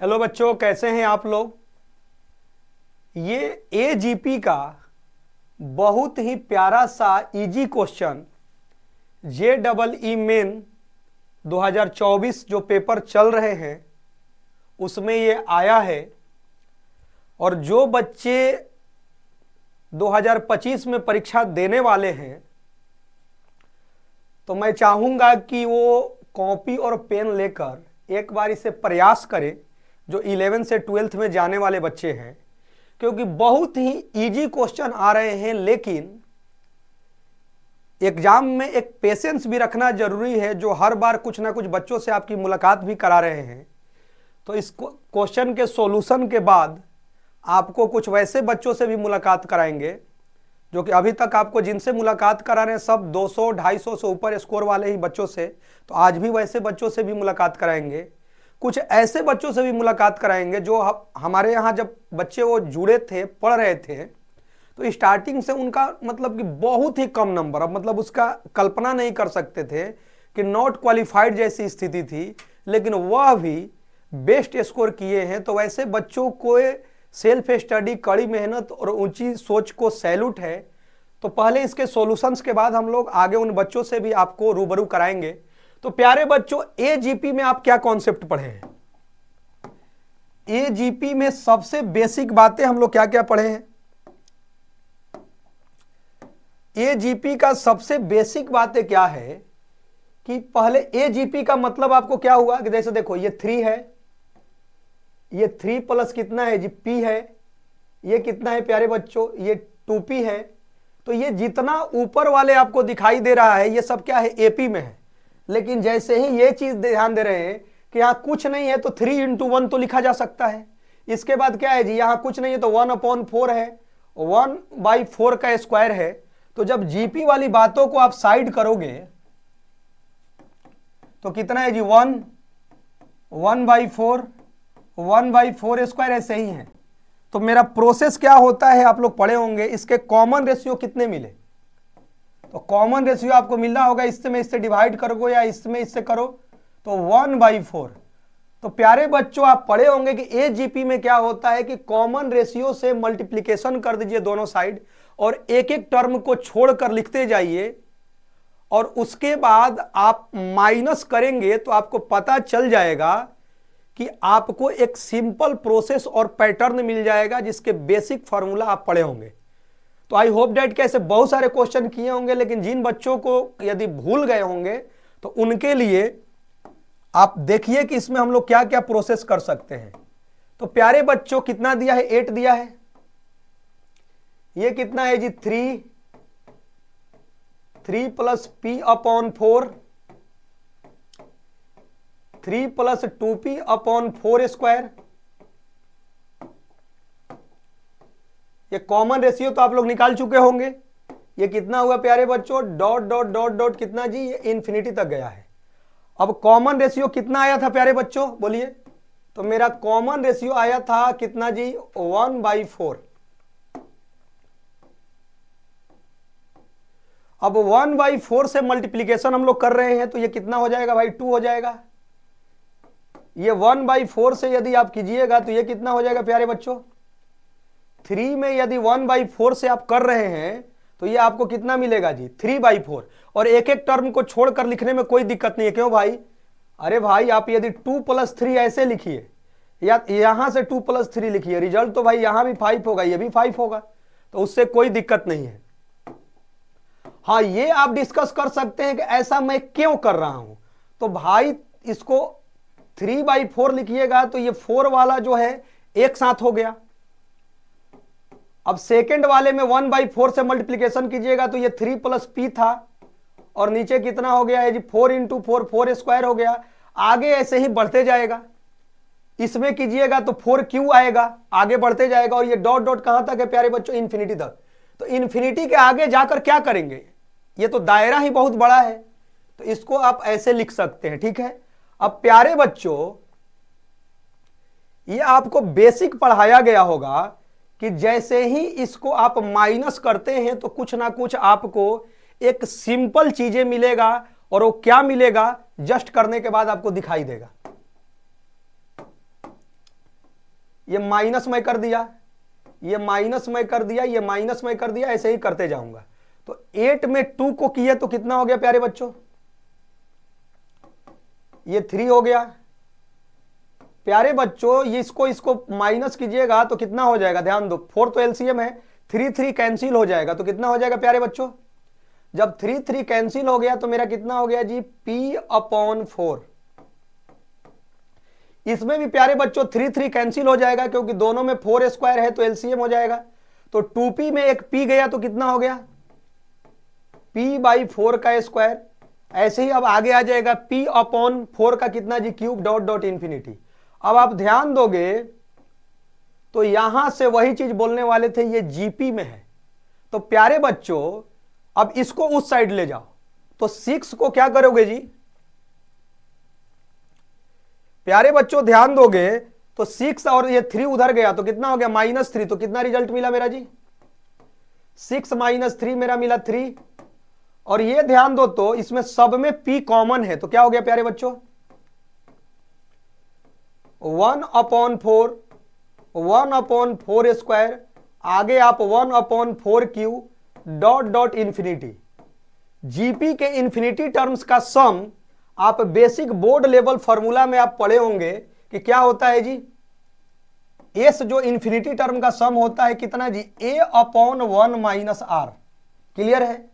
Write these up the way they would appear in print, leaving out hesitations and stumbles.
Hello बच्चों, कैसे हैं आप लोग। ये एजीपी का बहुत ही प्यारा सा इजी क्वेश्चन JEE मेन 2024 जो पेपर चल रहे हैं उसमें ये आया है। और जो बच्चे 2025 में परीक्षा देने वाले हैं तो मैं चाहूँगा कि वो कॉपी और पेन लेकर एक बार इसे प्रयास करें, जो 11 से 12th में जाने वाले बच्चे हैं, क्योंकि बहुत ही इजी क्वेश्चन आ रहे हैं। लेकिन एग्जाम में एक पेशेंस भी रखना जरूरी है, जो हर बार कुछ ना कुछ बच्चों से आपकी मुलाकात भी करा रहे हैं। तो इस क्वेश्चन के सॉल्यूशन के बाद आपको कुछ वैसे बच्चों से भी मुलाकात कराएंगे जो कि अभी तक आपको जिनसे मुलाकात करा रहे हैं सब 200-250 से ऊपर स्कोर वाले ही बच्चों से, तो आज भी वैसे बच्चों से भी मुलाकात कराएंगे। कुछ ऐसे बच्चों से भी मुलाकात कराएंगे जो हमारे यहाँ जब बच्चे वो जुड़े थे, पढ़ रहे थे, तो स्टार्टिंग से उनका मतलब कि बहुत ही कम नंबर, अब मतलब उसका कल्पना नहीं कर सकते थे कि नॉट क्वालिफाइड जैसी स्थिति थी, लेकिन वह भी बेस्ट स्कोर किए हैं। तो वैसे बच्चों को सेल्फ स्टडी, कड़ी मेहनत और ऊंची सोच को सैल्यूट है। तो पहले इसके सॉल्यूशंस के बाद हम लोग आगे उन बच्चों से भी आपको रूबरू कराएंगे। तो प्यारे बच्चों, एजीपी में आप क्या कॉन्सेप्ट पढ़े हैं? एजीपी में सबसे बेसिक बातें हम लोग क्या क्या पढ़े हैं? एजीपी का सबसे बेसिक बातें क्या है कि पहले एजीपी का मतलब आपको क्या हुआ कि जैसे देखो ये 3 है, ये 3 प्लस कितना है जी, P है। ये कितना है प्यारे बच्चों? ये 2P है। तो ये जितना ऊपर वाले आपको दिखाई दे रहा है ये सब क्या है? एपी में है। लेकिन जैसे ही ये चीज ध्यान दे रहे हैं कि यहाँ कुछ नहीं है तो 3 × 1 तो लिखा जा सकता है। इसके बाद क्या है जी, यहाँ कुछ नहीं है तो 1/4 है, 1/4 का स्क्वायर है। तो जब जीपी वाली बातों को आप साइड करोगे तो कितना है जी? 1/4 1/4 स्क्वायर ऐसे ही है। तो मेरा प्रोसेस क्या होता है आप लोग पढ़े होंगे। इसके कॉमन रेशियो कितने मिले? तो कॉमन रेशियो आपको मिलना होगा, इससे में इससे डिवाइड करो या इसमें इससे करो तो 1/4। तो प्यारे बच्चों आप पढ़े होंगे कि एजीपी में क्या होता है कि कॉमन रेशियो से मल्टीप्लिकेशन कर दीजिए दोनों साइड और एक एक टर्म को छोड़कर लिखते जाइए, और उसके बाद आप माइनस करेंगे तो आपको पता चल जाएगा कि आपको एक सिंपल प्रोसेस और पैटर्न मिल जाएगा जिसके बेसिक फार्मूला आप पढ़े होंगे। तो आई होप डैट कैसे बहुत सारे क्वेश्चन किए होंगे, लेकिन जिन बच्चों को यदि भूल गए होंगे तो उनके लिए आप देखिए कि इसमें हम लोग क्या क्या प्रोसेस कर सकते हैं। तो प्यारे बच्चों कितना दिया है? 8 दिया है। ये कितना है जी? 3 + P/4, 3 + 2P/4 स्क्वायर। ये कॉमन रेशियो तो आप लोग निकाल चुके होंगे। ये कितना हुआ प्यारे बच्चों? डॉट डॉट डॉट डॉट कितना जी? ये इन्फिनिटी तक गया है। अब कॉमन रेशियो कितना आया था प्यारे बच्चों? बोलिए। तो मेरा कॉमन रेशियो आया था कितना जी? 1/4। अब 1/4 से मल्टीप्लीकेशन हम लोग कर रहे हैं तो ये कितना हो जाएगा भाई? 2 हो जाएगा। ये 1/4 से यदि आप कीजिएगा तो ये कितना हो जाएगा प्यारे बच्चों? 3 में यदि 1/4 से आप कर रहे हैं तो ये आपको कितना मिलेगा जी? 3/4। और एक एक टर्म को छोड़कर लिखने में कोई दिक्कत नहीं है। क्यों भाई? अरे भाई आप यदि 2 + 3 ऐसे लिखिए या यहां से 2 + 3 लिखिए, रिजल्ट तो भाई यहां भी 5 होगा, ये भी 5 होगा, तो उससे कोई दिक्कत नहीं है। हाँ, ये आप डिस्कस कर सकते हैं कि ऐसा मैं क्यों कर रहा हूं। तो भाई इसको 3/4 लिखिएगा तो ये 4 वाला जो है एक साथ हो गया। अब सेकंड वाले में 1/4 से मल्टीप्लिकेशन कीजिएगा तो ये 3 + P था और नीचे कितना हो गया है जी? 4 × 4 4 स्क्वायर हो गया। आगे ऐसे ही बढ़ते जाएगा। इसमें कीजिएगा तो 4Q आएगा, आगे बढ़ते जाएगा। और ये डॉट डॉट कहां तक है प्यारे बच्चों? इन्फिनिटी तक। तो इन्फिनिटी के आगे जाकर क्या करेंगे? ये तो दायरा ही बहुत बड़ा है, तो इसको आप ऐसे लिख सकते हैं। ठीक है। अब प्यारे बच्चों ये आपको बेसिक पढ़ाया गया होगा कि जैसे ही इसको आप माइनस करते हैं तो कुछ ना कुछ आपको एक सिंपल चीजें मिलेगा, और वो क्या मिलेगा जस्ट करने के बाद आपको दिखाई देगा। ये माइनस मैं कर दिया, ये माइनस मैं कर दिया, ये माइनस मैं कर दिया, ऐसे ही करते जाऊंगा। तो 8 में 2 को किए तो कितना हो गया प्यारे बच्चों? ये 3 हो गया। प्यारे बच्चों ये इसको माइनस कीजिएगा तो कितना हो जाएगा? ध्यान दो, 4 तो एलसीएम है, 3 कैंसिल हो जाएगा तो कितना हो जाएगा प्यारे बच्चों? जब 3 कैंसिल हो गया तो मेरा कितना हो गया जी? P/4। इसमें भी प्यारे बच्चों 3 कैंसिल हो जाएगा क्योंकि दोनों में 4 स्क्वायर है तो एलसीएम हो जाएगा। तो 2p में एक p गया तो कितना हो गया? P/4 का स्क्वायर। ऐसे ही अब आगे आ जाएगा P/4 का कितना जी? Cube dot dot infinity. अब आप ध्यान दोगे तो यहां से वही चीज बोलने वाले थे, ये जीपी में है। तो प्यारे बच्चों अब इसको उस साइड ले जाओ तो 6 को क्या करोगे जी? प्यारे बच्चों ध्यान दोगे तो 6 और ये 3 उधर गया तो कितना हो गया? -3। तो कितना रिजल्ट मिला मेरा जी? 6 - 3 मेरा मिला 3। और ये ध्यान दो तो इसमें सब में p कॉमन है तो क्या हो गया प्यारे बच्चों? 1/4, 1/4 स्क्वायर, आगे आप 1/4 Q dot dot infinity. GP के इंफिनिटी टर्म्स का सम आप बेसिक बोर्ड लेवल फॉर्मूला में आप पढ़े होंगे कि क्या होता है जी? एस जो इंफिनिटी टर्म का सम होता है कितना जी? A/1 - R। क्लियर है?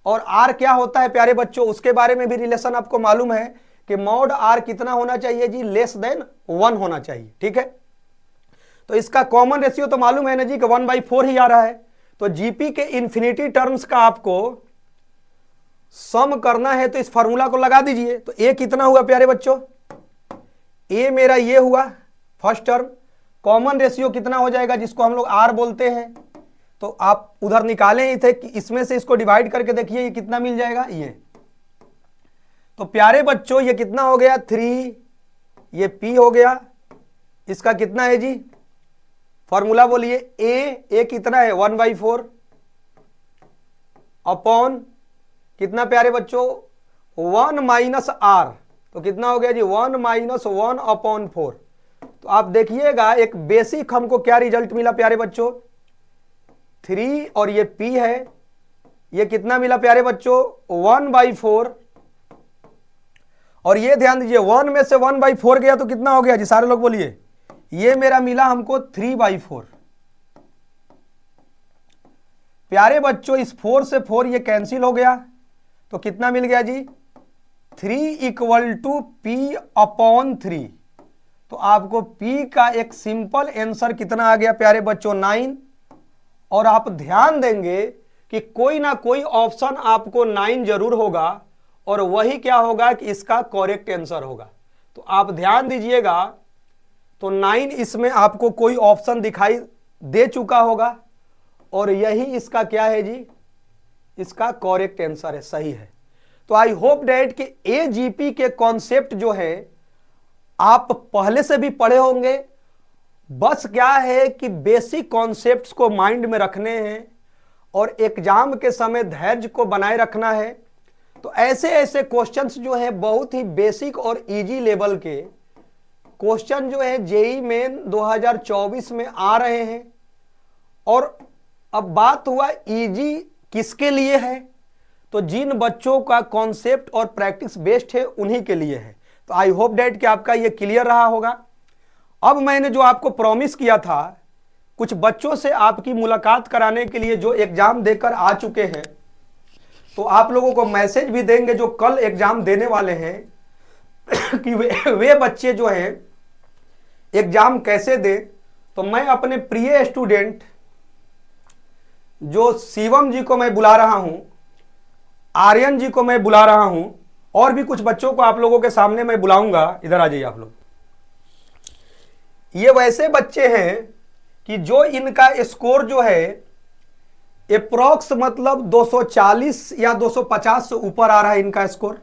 और R क्या होता है प्यारे बच्चों? उसके बारे में भी रिलेशन आपको मालूम है कि मॉड R कितना होना चाहिए जी? <<1 होना चाहिए। ठीक है, तो इसका कॉमन रेशियो तो मालूम है ना जी कि 1/4 ही आ रहा है। तो जीपी के इंफिनिटी टर्म्स का आपको सम करना है तो इस फार्मूला को लगा दीजिए। तो ए कितना हुआ प्यारे बच्चों? ए मेरा ये हुआ फर्स्ट टर्म। कॉमन रेशियो कितना हो जाएगा जिसको हम लोग आर बोलते हैं? तो आप उधर निकाले ही थे कि इसमें से इसको डिवाइड करके देखिए ये कितना मिल जाएगा। ये तो प्यारे बच्चों ये कितना हो गया? 3, ये p हो गया। इसका कितना है जी? फॉर्मूला बोलिए। ए कितना है? 1/4 अपॉन कितना प्यारे बच्चों? 1 - R। तो कितना हो गया जी? 1 - 1/4। तो आप देखिएगा एक बेसिक हमको क्या रिजल्ट मिला प्यारे बच्चों? 3 और ये p है, ये कितना मिला प्यारे बच्चों? 1/4। और ये ध्यान दीजिए 1 में से 1/4 गया तो कितना हो गया जी? सारे लोग बोलिए। ये मेरा मिला हमको 3/4। प्यारे बच्चों इस 4 से 4 ये कैंसिल हो गया तो कितना मिल गया जी? 3 = P/3। तो आपको P का एक सिंपल आंसर कितना आ गया प्यारे बच्चों? 9। और आप ध्यान देंगे कि कोई ना कोई ऑप्शन आपको 9 जरूर होगा और वही क्या होगा कि इसका करेक्ट आंसर होगा। तो आप ध्यान दीजिएगा तो 9 इसमें आपको कोई ऑप्शन दिखाई दे चुका होगा और यही इसका क्या है जी? इसका करेक्ट आंसर है, सही है। तो आई होप डैट कि एजीपी के कॉन्सेप्ट जो है आप पहले से भी पढ़े होंगे। बस क्या है कि बेसिक कॉन्सेप्ट्स को माइंड में रखने हैं और एग्जाम के समय धैर्य को बनाए रखना है। तो ऐसे ऐसे क्वेश्चंस जो है बहुत ही बेसिक और इजी लेवल के क्वेश्चन जो है जेईई मेन 2024 में आ रहे हैं। और अब बात हुआ इजी किसके लिए है? तो जिन बच्चों का कॉन्सेप्ट और प्रैक्टिस बेस्ड है उन्हीं के लिए है। तो आई होप डैट कि आपका ये क्लियर रहा होगा। अब मैंने जो आपको प्रॉमिस किया था कुछ बच्चों से आपकी मुलाकात कराने के लिए जो एग्जाम देकर आ चुके हैं, तो आप लोगों को मैसेज भी देंगे जो कल एग्जाम देने वाले हैं कि वे बच्चे जो हैं एग्जाम कैसे दें। तो मैं अपने प्रिय स्टूडेंट जो शिवम जी को मैं बुला रहा हूं, आर्यन जी को मैं बुला रहा हूं और भी कुछ बच्चों को आप लोगों के सामने मैं बुलाऊंगा। इधर आ जाइए आप लोग। ये वैसे बच्चे हैं कि जो इनका स्कोर जो है अप्रॉक्स मतलब 240 या 250 से ऊपर आ रहा है इनका स्कोर।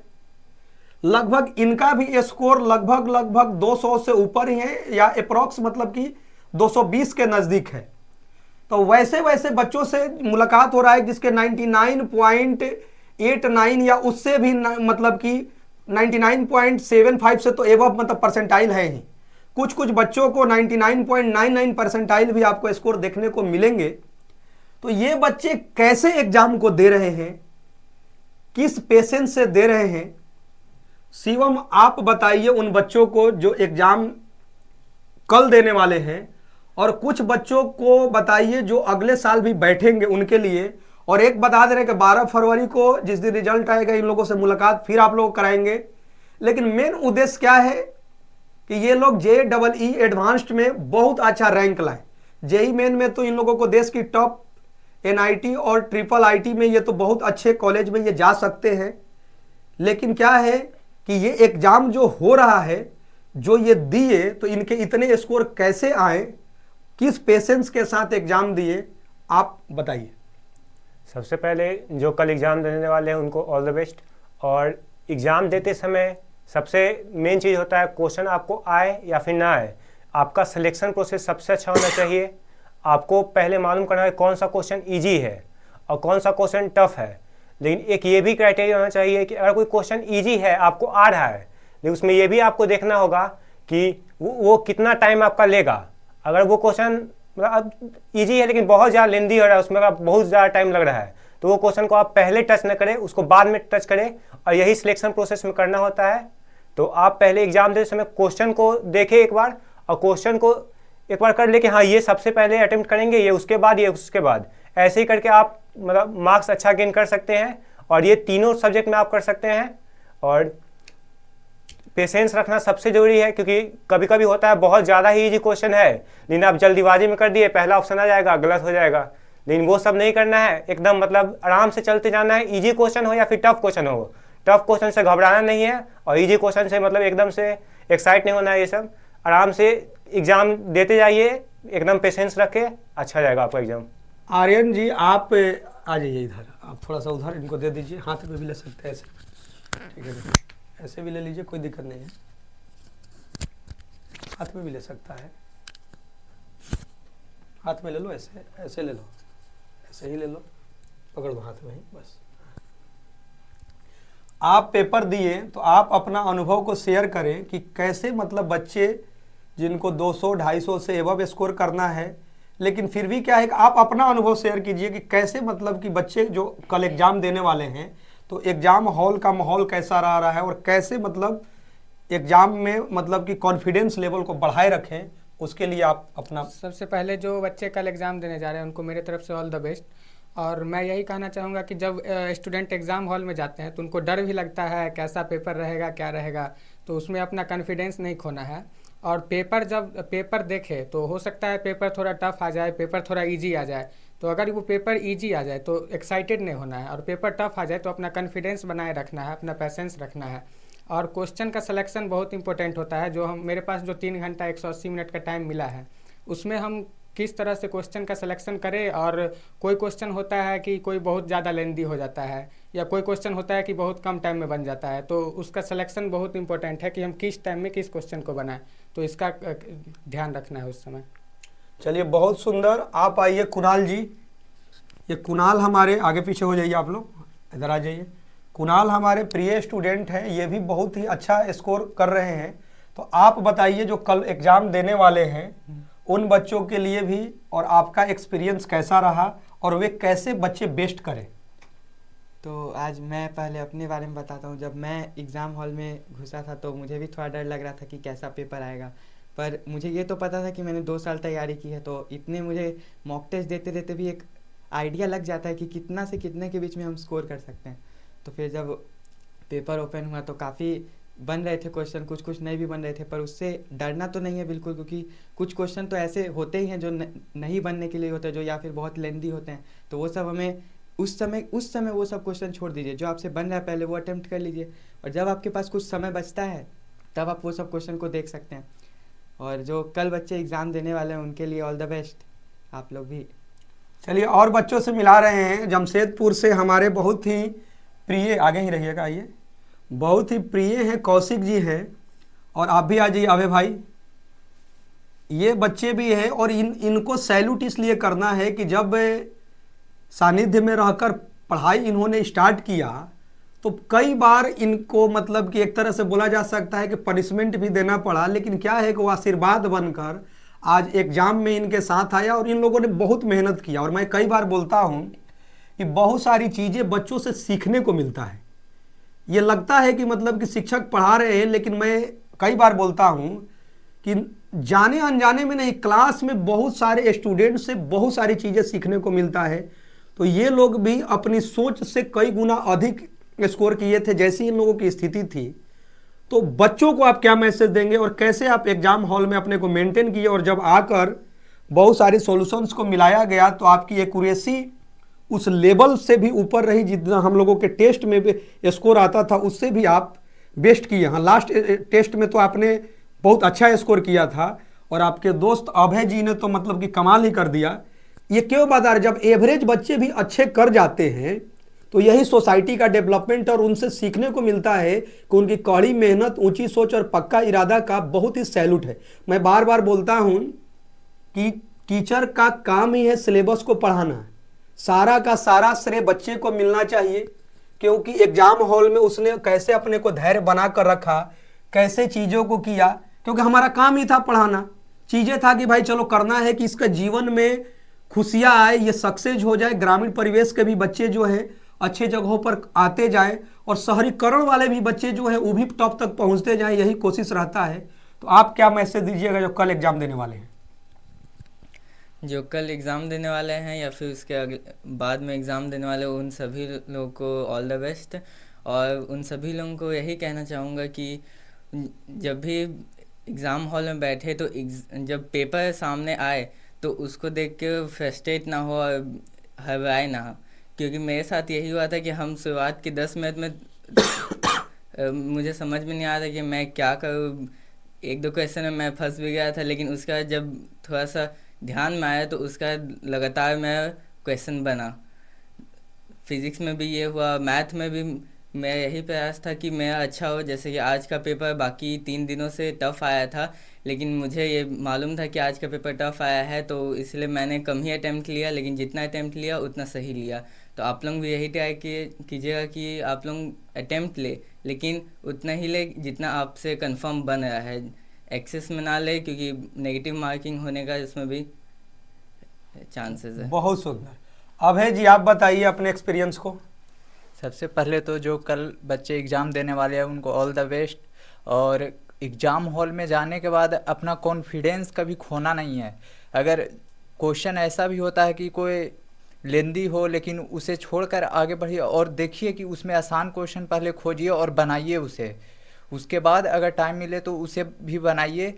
लगभग इनका भी स्कोर लगभग 200 से ऊपर ही है या अप्रॉक्स मतलब कि 220 के नजदीक है। तो वैसे वैसे बच्चों से मुलाकात हो रहा है जिसके 99.89 या उससे भी मतलब कि 99.75 से तो एबव मतलब परसेंटाइल है ही। कुछ कुछ बच्चों को 99.99 परसेंटाइल भी आपको स्कोर देखने को मिलेंगे। तो ये बच्चे कैसे एग्जाम को दे रहे हैं, किस पेशेंस से दे रहे हैं, शिवम आप बताइए उन बच्चों को जो एग्जाम कल देने वाले हैं, और कुछ बच्चों को बताइए जो अगले साल भी बैठेंगे उनके लिए। और एक बता दे रहे कि 12 फरवरी को जिस दिन रिजल्ट आएगा इन लोगों से मुलाकात फिर आप लोग कराएंगे। लेकिन मेन उद्देश्य क्या है कि ये लोग JEE एडवांस्ड में बहुत अच्छा रैंक लाए। JEE मेन में तो इन लोगों को देश की टॉप NIT और IIIT में ये तो बहुत अच्छे कॉलेज में ये जा सकते हैं। लेकिन क्या है कि ये एग्जाम जो हो रहा है, जो ये दिए, तो इनके इतने स्कोर कैसे आए, किस पेशेंस के साथ एग्जाम दिए, आप बताइए। सबसे पहले जो कल एग्ज़ाम देने वाले हैं उनको ऑल द बेस्ट। और एग्ज़ाम देते समय सबसे मेन चीज़ होता है क्वेश्चन आपको आए या फिर ना आए, आपका सिलेक्शन प्रोसेस सबसे अच्छा होना चाहिए। आपको पहले मालूम करना है कौन सा क्वेश्चन ईजी है और कौन सा क्वेश्चन टफ है। लेकिन एक ये भी क्राइटेरिया होना चाहिए कि अगर कोई क्वेश्चन ईजी है, आपको आ रहा है, लेकिन उसमें ये भी आपको देखना होगा कि वो कितना टाइम आपका लेगा। अगर वो क्वेश्चन मतलब ईजी है लेकिन बहुत ज़्यादा लेंदी हो रहा है, उसमें अगर बहुत ज़्यादा टाइम लग रहा है, तो वो क्वेश्चन को आप पहले टच न करें, उसको बाद में टच करें। और यही सिलेक्शन प्रोसेस में करना होता है। तो आप पहले एग्जाम देते समय क्वेश्चन को देखें एक बार, और क्वेश्चन को एक बार कर ले कि हाँ ये सबसे पहले अटेम्प्ट करेंगे, ये उसके बाद, ये उसके बाद, ऐसे ही करके आप मतलब मार्क्स अच्छा गेन कर सकते हैं। और ये तीनों सब्जेक्ट में आप कर सकते हैं। और पेशेंस रखना सबसे ज़रूरी है, क्योंकि कभी कभी होता है बहुत ज़्यादा ही इजी क्वेश्चन है लेकिन आप जल्दीबाजी में कर दिए, पहला ऑप्शन आ जाएगा, गलत हो जाएगा। लेकिन वो सब नहीं करना है, एकदम मतलब आराम से चलते जाना है। इजी क्वेश्चन हो या फिर टफ क्वेश्चन हो, टफ क्वेश्चन से घबराना नहीं है और इजी क्वेश्चन से मतलब एकदम से एक्साइट नहीं होना है। ये सब आराम से एग्ज़ाम देते जाइए, एकदम पेशेंस रखे, अच्छा जाएगा आपका एग्ज़ाम। आर्यन जी आप आ जाइए इधर, आप थोड़ा सा उधर इनको दे दीजिए, हाथ में भी ले सकते हैं ऐसे, ठीक है, ऐसे भी ले लीजिए, कोई दिक्कत नहीं है, हाथ में भी ले सकता है, हाथ में ले लो, ऐसे ऐसे ले लो, ऐसे ही ले लो, पकड़ दो हाथ में ही बस। आप पेपर दिए तो आप अपना अनुभव को शेयर करें कि कैसे मतलब बच्चे जिनको 200-250 से एबव स्कोर करना है, लेकिन फिर भी क्या है कि आप अपना अनुभव शेयर कीजिए कि कैसे मतलब कि बच्चे जो कल एग्ज़ाम देने वाले हैं तो एग्ज़ाम हॉल का माहौल कैसा रहा है और कैसे मतलब एग्ज़ाम में मतलब कि कॉन्फिडेंस लेवल को बढ़ाए रखें, उसके लिए आप अपना। सबसे पहले जो बच्चे कल एग्ज़ाम देने जा रहे हैं उनको मेरे तरफ से ऑल द बेस्ट। और मैं यही कहना चाहूँगा कि जब स्टूडेंट एग्ज़ाम हॉल में जाते हैं तो उनको डर भी लगता है कैसा पेपर रहेगा, क्या रहेगा, तो उसमें अपना कॉन्फिडेंस नहीं खोना है। और पेपर जब पेपर देखे तो हो सकता है पेपर थोड़ा टफ आ जाए, पेपर थोड़ा इजी आ जाए, तो अगर वो पेपर इजी आ जाए तो एक्साइटेड नहीं होना है, और पेपर टफ आ जाए तो अपना कॉन्फिडेंस बनाए रखना है, अपना पेशेंस रखना है। और क्वेश्चन का सिलेक्शन बहुत इंपॉर्टेंट होता है। जो हम मेरे पास जो 3 घंटा 180 मिनट का टाइम मिला है उसमें हम किस तरह से क्वेश्चन का सिलेक्शन करें। और कोई क्वेश्चन होता है कि कोई बहुत ज़्यादा लेंदी हो जाता है, या कोई क्वेश्चन होता है कि बहुत कम टाइम में बन जाता है, तो उसका सिलेक्शन बहुत इंपॉर्टेंट है कि हम किस टाइम में किस क्वेश्चन को बनाएं, तो इसका ध्यान रखना है उस समय। चलिए बहुत सुंदर। आप आइए कुणाल जी, ये कुणाल हमारे आगे पीछे हो जाइए, आप लोग इधर आ जाइए। कुणाल हमारे प्रिय स्टूडेंट हैं, ये भी बहुत ही अच्छा स्कोर कर रहे हैं। तो आप बताइए जो कल एग्ज़ाम देने वाले हैं उन बच्चों के लिए भी, और आपका एक्सपीरियंस कैसा रहा और वे कैसे बच्चे बेस्ट करें। तो आज मैं पहले अपने बारे में बताता हूँ। जब मैं एग्ज़ाम हॉल में घुसा था तो मुझे भी थोड़ा डर लग रहा था कि कैसा पेपर आएगा, पर मुझे ये तो पता था कि मैंने 2 साल तैयारी की है, तो इतने मुझे मॉक टेस्ट देते देते भी एक आइडिया लग जाता है कि कितना से कितने के बीच में हम स्कोर कर सकते हैं। तो फिर जब पेपर ओपन हुआ तो काफ़ी बन रहे थे क्वेश्चन, कुछ कुछ नहीं भी बन रहे थे, पर उससे डरना तो नहीं है बिल्कुल, क्योंकि कुछ क्वेश्चन तो ऐसे होते ही हैं जो नहीं बनने के लिए होते हैं, जो या फिर बहुत लेंदी होते हैं। तो वो सब हमें उस समय वो सब क्वेश्चन छोड़ दीजिए, जो आपसे बन रहा है पहले वो अटेम्प्ट कर लीजिए, और जब आपके पास कुछ समय बचता है तब आप वो सब क्वेश्चन को देख सकते हैं। और जो कल बच्चे एग्ज़ाम देने वाले हैं उनके लिए ऑल द बेस्ट, आप लोग भी। चलिए और बच्चों से मिला रहे हैं। जमशेदपुर से हमारे बहुत ही प्रिय, आगे ही रहिएगा, आइए, बहुत ही प्रिय हैं कौशिक जी हैं, और आप भी आ जाइए अभय भाई। ये बच्चे भी हैं और इनको सैल्यूट इसलिए करना है कि जब सानिध्य में रहकर पढ़ाई इन्होंने स्टार्ट किया तो कई बार इनको मतलब कि एक तरह से बोला जा सकता है कि पनिशमेंट भी देना पड़ा, लेकिन क्या है कि वो आशीर्वाद बनकर आज एग्जाम में इनके साथ आया और इन लोगों ने बहुत मेहनत किया। और मैं कई बार बोलता हूँ कि बहुत सारी चीज़ें बच्चों से सीखने को मिलता है। ये लगता है कि मतलब कि शिक्षक पढ़ा रहे हैं, लेकिन मैं कई बार बोलता हूँ कि जाने अनजाने में नहीं, क्लास में बहुत सारे स्टूडेंट से बहुत सारी चीज़ें सीखने को मिलता है। तो ये लोग भी अपनी सोच से कई गुना अधिक स्कोर किए थे जैसी इन लोगों की स्थिति थी। तो बच्चों को आप क्या मैसेज देंगे और कैसे आप एग्जाम हॉल में अपने को मेंटेन किए, और जब आकर बहुत सारे सॉल्यूशंस को मिलाया गया तो आपकी एक्यूरेसी उस लेवल से भी ऊपर रही जितना हम लोगों के टेस्ट में भी स्कोर आता था, उससे भी आप बेस्ट किए। हाँ, लास्ट टेस्ट में तो आपने बहुत अच्छा स्कोर किया था और आपके दोस्त अभय जी ने तो मतलब कि कमाल ही कर दिया। ये क्यों बता रहे, जब एवरेज बच्चे भी अच्छे कर जाते हैं तो यही सोसाइटी का डेवलपमेंट और उनसे सीखने को मिलता है कि उनकी कड़ी मेहनत, ऊंची सोच और पक्का इरादा का बहुत ही सैल्यूट है। मैं बार बार बोलता हूं कि टीचर का काम ही है सिलेबस को पढ़ाना, सारा का सारा श्रेय बच्चे को मिलना चाहिए, क्योंकि एग्जाम हॉल में उसने कैसे अपने को धैर्य बना कर रखा, कैसे चीज़ों को किया, क्योंकि हमारा काम ही था पढ़ाना। चीज़ें था कि भाई चलो करना है कि इसका जीवन में खुशियाँ आए, ये सक्सेस हो जाए, ग्रामीण परिवेश के भी बच्चे जो हैं अच्छे जगहों पर आते जाएं और शहरीकरण वाले भी बच्चे जो हैं वो भी टॉप तक पहुंचते जाएं, यही कोशिश रहता है। तो आप क्या मैसेज दीजिएगा जो कल एग्जाम देने वाले हैं? जो कल एग्ज़ाम देने वाले हैं या फिर उसके बाद में एग्ज़ाम देने वाले, उन सभी लोगों को ऑल द बेस्ट। और उन सभी लोगों को यही कहना चाहूँगा कि जब भी एग्ज़ाम हॉल में बैठे तो जब पेपर सामने आए तो उसको देख के फ्रस्ट्रेट ना हो और घबराए ना हो, क्योंकि मेरे साथ यही हुआ था कि हम शुरुआत के 10 मिनट में मुझे समझ में नहीं आ रहा कि मैं क्या करूँ। एक दो क्वेश्चन में मैं फंस भी गया था, लेकिन उसका जब थोड़ा सा ध्यान में आया तो उसका लगातार मैं क्वेश्चन बना। फिज़िक्स में भी ये हुआ, मैथ में भी मेरा यही प्रयास था कि मेरा अच्छा हो। जैसे कि आज का पेपर बाकी 3 दिनों से टफ़ आया था, लेकिन मुझे ये मालूम था कि आज का पेपर टफ़ आया है, तो इसलिए मैंने कम ही अटैम्प्ट लिया, लेकिन जितना अटैम्प्ट लिया उतना सही लिया। तो आप लोग भी यही ट्राई कीजिएगा कि आप लोग अटैम्प्ट ले, लेकिन उतना ही ले जितना आपसे कंफर्म बन रहा है। एक्सेस में ना ले, क्योंकि नेगेटिव मार्किंग होने का इसमें भी चांसेस है। बहुत सुंदर। अभय जी आप बताइए अपने एक्सपीरियंस को। सबसे पहले तो जो कल बच्चे एग्ज़ाम देने वाले हैं उनको ऑल द बेस्ट। और एग्ज़ाम हॉल में जाने के बाद अपना कॉन्फिडेंस कभी खोना नहीं है। अगर क्वेश्चन ऐसा भी होता है कि कोई लेंदी हो, लेकिन उसे छोड़कर आगे बढ़िए और देखिए कि उसमें आसान क्वेश्चन पहले खोजिए और बनाइए उसे। उसके बाद अगर टाइम मिले तो उसे भी बनाइए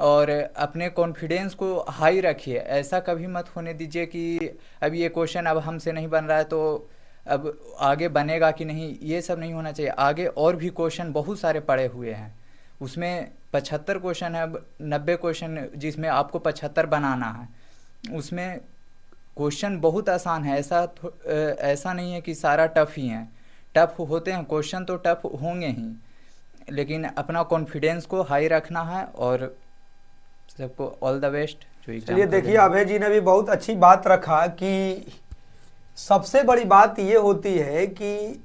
और अपने कॉन्फिडेंस को हाई रखिए। ऐसा कभी मत होने दीजिए कि अब ये क्वेश्चन अब हमसे नहीं बन रहा है तो अब आगे बनेगा कि नहीं, ये सब नहीं होना चाहिए। आगे और भी क्वेश्चन बहुत सारे पड़े हुए हैं, उसमें 75 क्वेश्चन है, 90 क्वेश्चन जिसमें आपको 75 बनाना है। उसमें क्वेश्चन बहुत आसान है, ऐसा नहीं है कि सारा टफ़ ही है। टफ़ होते हैं क्वेश्चन, तो टफ़ होंगे ही, लेकिन अपना कॉन्फिडेंस को हाई रखना है। और सबको ऑल द बेस्ट। चलिए देखिए, अभय जी ने भी बहुत अच्छी बात रखा कि सबसे बड़ी बात ये होती है कि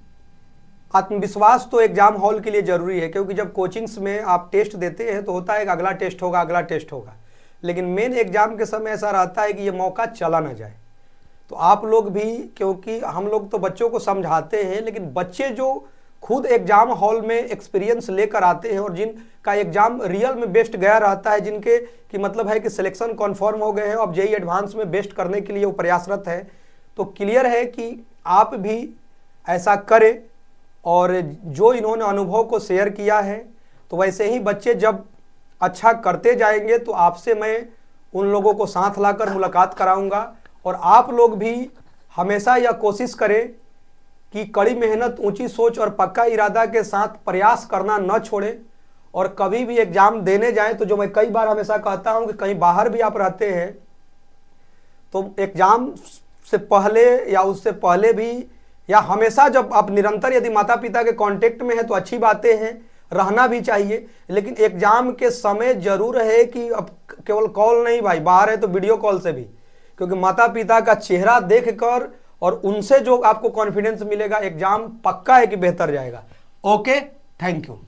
आत्मविश्वास तो एग्जाम हॉल के लिए ज़रूरी है, क्योंकि जब कोचिंग्स में आप टेस्ट देते हैं तो होता है कि अगला टेस्ट होगा, अगला टेस्ट होगा, लेकिन मेन एग्जाम के समय ऐसा रहता है कि ये मौका चला ना जाए। तो आप लोग भी, क्योंकि हम लोग तो बच्चों को समझाते हैं, लेकिन बच्चे जो खुद एग्जाम हॉल में एक्सपीरियंस लेकर आते हैं और जिनका एग्जाम रियल में बेस्ट गया रहता है, जिनके कि मतलब है कि सिलेक्शन कन्फर्म हो गए हैं, अब जेईई एडवांस में बेस्ट करने के लिए वो प्रयासरत है, तो क्लियर है कि आप भी ऐसा करें। और जो इन्होंने अनुभव को शेयर किया है, तो वैसे ही बच्चे जब अच्छा करते जाएंगे तो आपसे मैं उन लोगों को साथ लाकर मुलाकात कराऊंगा। और आप लोग भी हमेशा यह कोशिश करें कि कड़ी मेहनत, ऊंची सोच और पक्का इरादा के साथ प्रयास करना न छोड़ें। और कभी भी एग्जाम देने जाएं तो जो मैं कई बार हमेशा कहता हूं कि कहीं बाहर भी आप रहते हैं तो एग्जाम से पहले या उससे पहले भी, या हमेशा जब आप निरंतर यदि माता पिता के कांटेक्ट में है तो अच्छी बातें हैं, रहना भी चाहिए, लेकिन एग्जाम के समय जरूर है कि अब केवल कॉल नहीं भाई, बाहर है तो वीडियो कॉल से भी, क्योंकि माता पिता का चेहरा देखकर और उनसे जो आपको कॉन्फिडेंस मिलेगा, एग्जाम पक्का है कि बेहतर जाएगा। Okay, thank you.